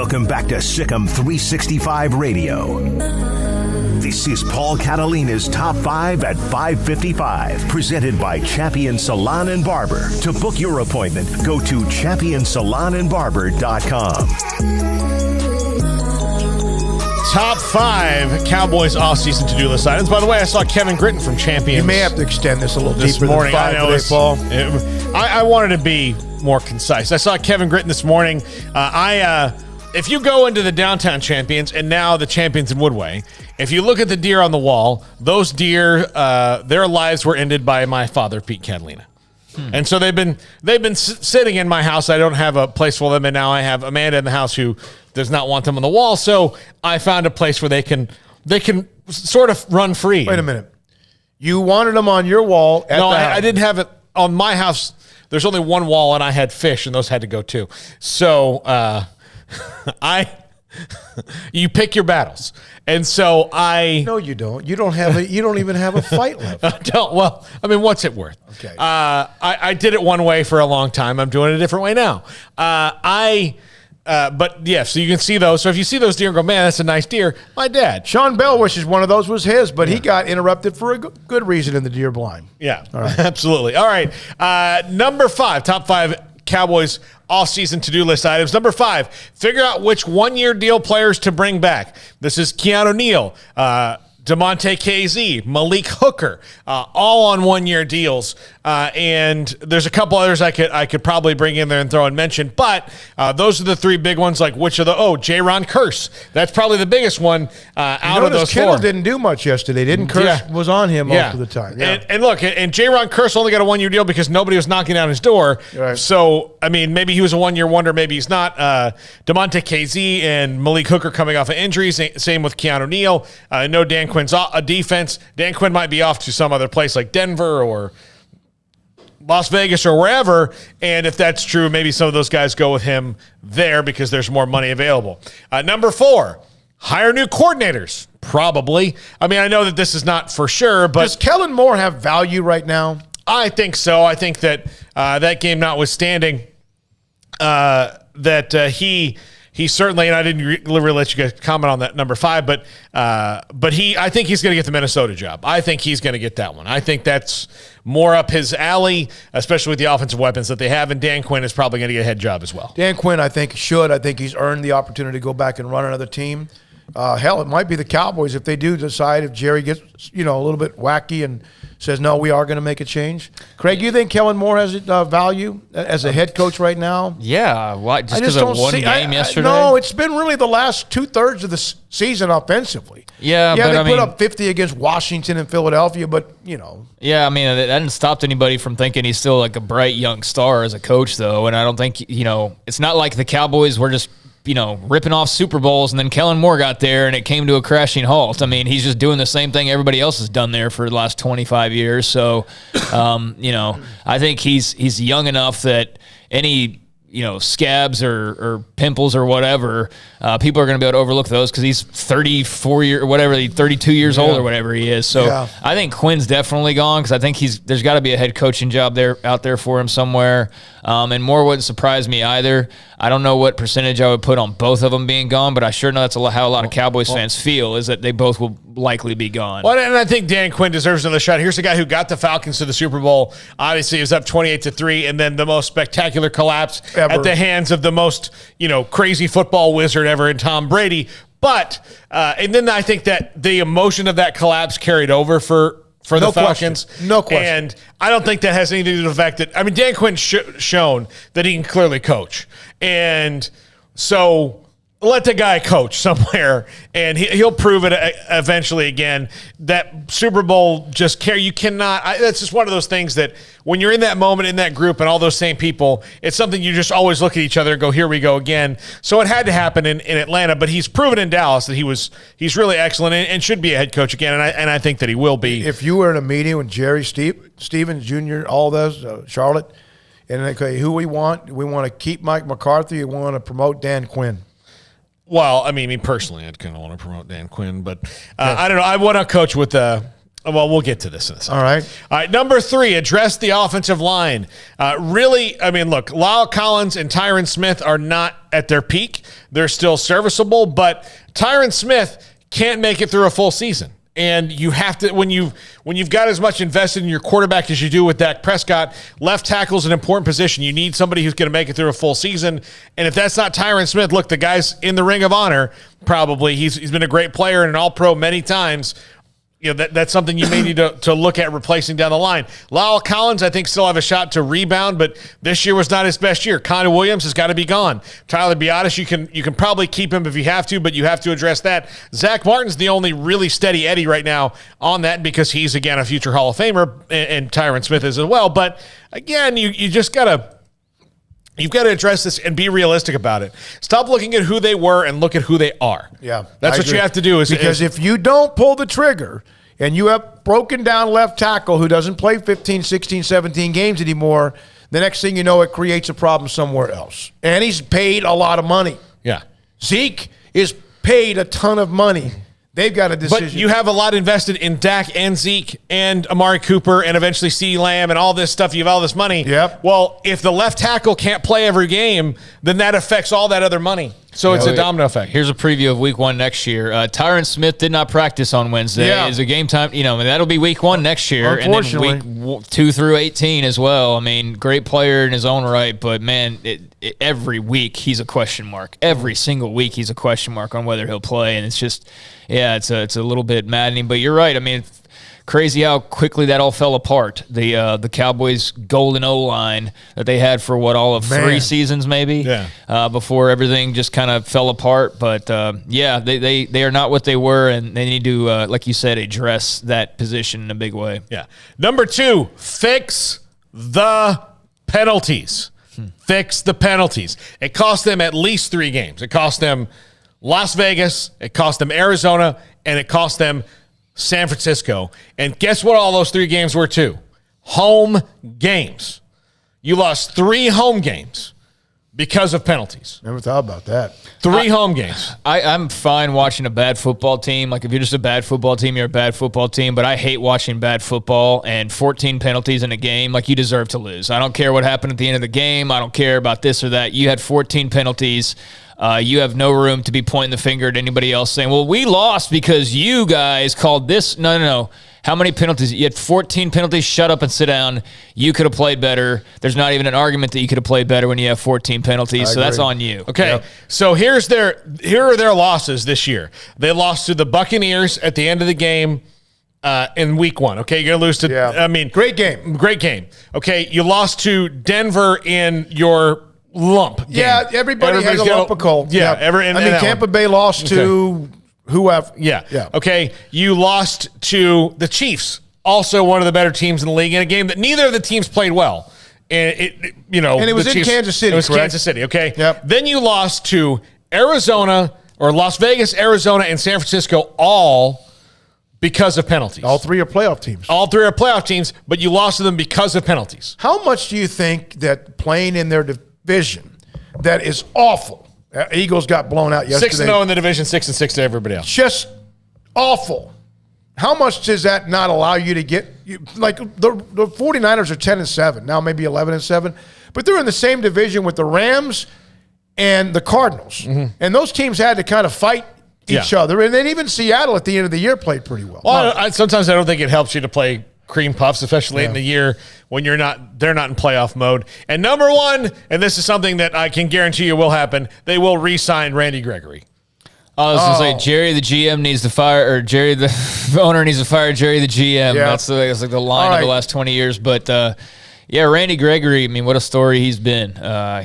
Welcome back to Sikkim 365 Radio. This is Paul Catalina's Top 5 at 5:55, presented by Champion Salon and Barber. To book your appointment, go to ChampionSalonandBarber.com. Top 5 Cowboys offseason to-do list items. By the way, I saw Kevin Gritton from Champions. You may have to extend this a little this deeper morning. than 5 today, Paul. I wanted to be more concise. I saw Kevin Gritton this morning. If you go into the downtown Champions and now the Champions in Woodway, if you look at the deer on the wall, those deer, their lives were ended by my father, Pete Catalina. And so they've been sitting in my house. I don't have a place for them, and now I have Amanda in the house who does not want them on the wall. So I found a place where they can sort of run free. Wait a minute. You wanted them on your wall at No, the house. I didn't have it on my house. There's only one wall, and I had fish, and those had to go too. So you pick your battles. And so No, you don't. You don't even have a fight left. Well, I mean, what's it worth? Okay. I did it one way for a long time. I'm doing it a different way now. But yeah, so you can see those. So if you see those deer and go, man, that's a nice deer. My dad. Sean Bell wishes one of those was his, but he got interrupted for a good reason in the deer blind. Yeah, absolutely. All right. Number 5, top 5 Cowboys off-season to-do list items. Number 5, figure out which one-year deal players to bring back. This is Keanu Neal, DeMonte KZ, Malik Hooker, all on one-year deals. And there's a couple others I could probably bring in there and throw and mention. But those are the 3 big ones. Like J-Ron Curse. That's probably the biggest one out of those Kittle 4. didn't do much yesterday, didn't Curse was on him most of the time. Yeah. And look, J-Ron Curse only got a one-year deal because nobody was knocking down his door. Right. So, I mean, maybe he was a one-year wonder, maybe he's not. DeMonte KZ and Malik Hooker coming off of injuries. Same with Keanu Neal. No Dan Quinn's a defense. Dan Quinn might be off to some other place like Denver or Las Vegas or wherever, and if that's true, maybe some of those guys go with him there because there's more money available. Number 4, hire new coordinators. Probably. I mean, I know that this is not for sure, but does Kellen Moore have value right now? I think so. I think that that game notwithstanding, that he certainly, and I didn't really let you guys comment on that number 5, but I think he's going to get the Minnesota job. I think he's going to get that one. I think that's more up his alley, especially with the offensive weapons that they have, and Dan Quinn is probably going to get a head job as well. Dan Quinn, I think, should. I think he's earned the opportunity to go back and run another team. Hell, it might be the Cowboys if they do decide, if Jerry gets a little bit wacky and says, no, we are going to make a change. Craig, you think Kellen Moore has value as a head coach right now? Yeah, just because of one game yesterday? No, it's been really the last 2/3 of the season offensively. Yeah, but they put up 50 against Washington and Philadelphia, but, Yeah, I mean, that hadn't stopped anybody from thinking he's still like a bright young star as a coach, though, and I don't think, it's not like the Cowboys were just ripping off Super Bowls, and then Kellen Moore got there, and it came to a crashing halt. I mean, he's just doing the same thing everybody else has done there for the last 25 years. So, I think he's young enough that any scabs or pimples or whatever, people are going to be able to overlook those because he's 32 years old or whatever he is. So I think Quinn's definitely gone because I think there's got to be a head coaching job out there for him somewhere. And Moore wouldn't surprise me either. I don't know what percentage I would put on both of them being gone, but I sure know that's how a lot of Cowboys fans feel, is that they both will likely be gone. Well, and I think Dan Quinn deserves another shot. Here's a guy who got the Falcons to the Super Bowl. Obviously, he was up 28-3, and then the most spectacular collapse ever at the hands of the most, crazy football wizard ever in Tom Brady. But, and then I think that the emotion of that collapse carried over for the Falcons. No question. And I don't think that has anything to do with the fact that, Dan Quinn's shown that he can clearly coach. And so let the guy coach somewhere, and he'll prove it eventually again. That Super Bowl you cannot, that's just one of those things that when you're in that moment, in that group, and all those same people, it's something you just always look at each other and go, here we go again. So it had to happen in Atlanta, but he's proven in Dallas that he's really excellent and should be a head coach again, and I think that he will be. If you were in a meeting with Jerry Stevens Jr., all those, Charlotte, and they say, who we want to keep Mike McCarthy, or we want to promote Dan Quinn? Well, I mean, me personally, I'd kind of want to promote Dan Quinn, but I don't know. I want to coach with Well, we'll get to this in a second. All right. All right, number 3, address the offensive line. Really, I mean, look, Lyle Collins and Tyron Smith are not at their peak. They're still serviceable, but Tyron Smith can't make it through a full season. And you have to, when you've got as much invested in your quarterback as you do with Dak Prescott, left tackle is an important position. You need somebody who's going to make it through a full season. And if that's not Tyron Smith, look, the guy's in the Ring of Honor, probably. He's been a great player and an all-pro many times. You know, that's something you may need to look at replacing down the line. Lyle Collins, I think, still have a shot to rebound, but this year was not his best year. Connor Williams has got to be gone. Tyler Biadasz, you can probably keep him if you have to, but you have to address that. Zach Martin's the only really steady Eddie right now on that because he's, again, a future Hall of Famer, and Tyron Smith is as well. But, again, you just got to – you've got to address this and be realistic about it. Stop looking at who they were and look at who they are. Yeah. That's what you have to do. Because if you don't pull the trigger and you have broken down left tackle who doesn't play 15, 16, 17 games anymore, the next thing you know, it creates a problem somewhere else. And he's paid a lot of money. Yeah. Zeke is paid a ton of money. They've got a decision. But you have a lot invested in Dak and Zeke and Amari Cooper and eventually CeeDee Lamb and all this stuff. You have all this money. Yep. Well, if the left tackle can't play every game, then that affects all that other money. So it's a domino effect. Here's a preview of week 1 next year. Tyron Smith did not practice on Wednesday. Yeah. It's a game time. That'll be week 1 next year. Unfortunately. And then week 2 through 18 as well. I mean, great player in his own right, but, man, every week he's a question mark. Every single week he's a question mark on whether he'll play, and it's just – yeah, it's a little bit maddening, but you're right. I mean, it's crazy how quickly that all fell apart. The Cowboys' golden O-line that they had for all of 3 seasons maybe, before everything just kind of fell apart. But they are not what they were, and they need to, like you said, address that position in a big way. Yeah. Number 2, fix the penalties. Fix the penalties. It cost them at least 3 games. It cost them Las Vegas, it cost them Arizona, and it cost them San Francisco. And guess what all those 3 games were too? Home games. You lost 3 home games because of penalties. Never thought about that. 3 home games. I'm fine watching a bad football team. Like, if you're just a bad football team, you're a bad football team. But I hate watching bad football and 14 penalties in a game. Like, you deserve to lose. I don't care what happened at the end of the game. I don't care about this or that. You had 14 penalties. You have no room to be pointing the finger at anybody else saying, well, we lost because you guys called this. No. How many penalties? You had 14 penalties. Shut up and sit down. You could have played better. There's not even an argument that you could have played better when you have 14 penalties. So that's on you. Okay. Yep. So here are their losses this year. They lost to the Buccaneers at the end of the game in week 1. Okay. You're going to lose to, great game. Great game. Okay. You lost to Denver in your lump game. Yeah, everybody's has a lump of coal. Yeah, Tampa Bay lost to whoever. Yeah. Okay, you lost to the Chiefs, also one of the better teams in the league, in a game that neither of the teams played well. And it was in Kansas City. It was correct? Kansas City. Okay. Yep. Then you lost to Arizona or Las Vegas, Arizona, and San Francisco, all because of penalties. All 3 are playoff teams. All 3 are playoff teams, but you lost to them because of penalties. How much do you think that playing in their division that is awful? Eagles got blown out yesterday. 6-0 in the division, 6-6 to everybody else. Just awful. How much does that not allow you to get like the 49ers are 10-7, now maybe 11-7, but they're in the same division with the Rams and the Cardinals. Mm-hmm. And those teams had to kind of fight each other. And then even Seattle at the end of the year played pretty well. Well, sometimes I don't think it helps you to play cream puffs, especially late in the year when they're not in playoff mode. And number 1, and this is something that I can guarantee you will happen, they will re-sign Randy Gregory. I was going to say, Jerry the GM needs to fire, or Jerry the owner needs to fire Jerry the GM. Yeah. That's like the line of the last 20 years. But Randy Gregory, I mean, what a story he's been.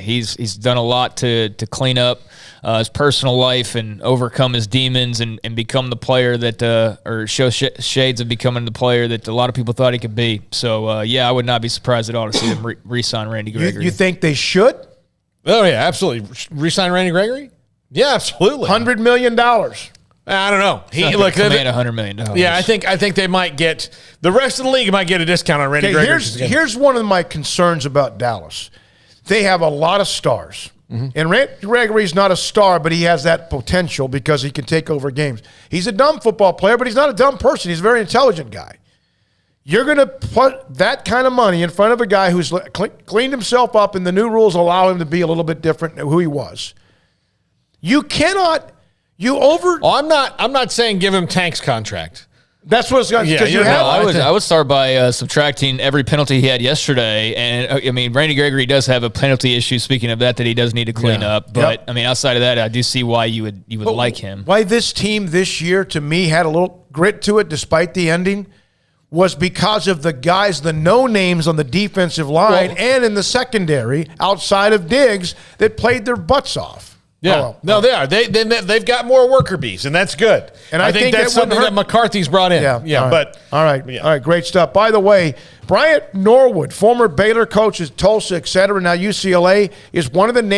He's done a lot to clean up his personal life and overcome his demons and become the player that, or show shades of becoming the player that a lot of people thought he could be. So, I would not be surprised at all to see them re-sign Randy Gregory. You think they should? Oh, yeah, absolutely. Re-sign Randy Gregory? Yeah, absolutely. $100 million. I don't know. He look command $100 million. Yeah, I think they might get the rest of the league might get a discount on Randy Gregory. Here's one of my concerns about Dallas. They have a lot of stars. Mm-hmm. And Randy Gregory's not a star, but he has that potential because he can take over games. He's a dumb football player, but he's not a dumb person. He's a very intelligent guy. You're going to put that kind of money in front of a guy who's cleaned himself up, and the new rules allow him to be a little bit different than who he was. You cannot. I'm not saying give him Tank's contract. That's what it's going to I would start by subtracting every penalty he had yesterday. And I mean, Randy Gregory does have a penalty issue. Speaking of that he does need to clean up. But I mean, outside of that, I do see why you would like him. Why this team this year, to me, had a little grit to it despite the ending, was because of the guys, the no names on the defensive line and in the secondary outside of Diggs that played their butts off. Yeah, they are. They've got more worker bees, and that's good. And I think that's something that McCarthy's brought in. All right, great stuff. By the way, Bryant Norwood, former Baylor coach at Tulsa, et cetera, now UCLA, is one of the names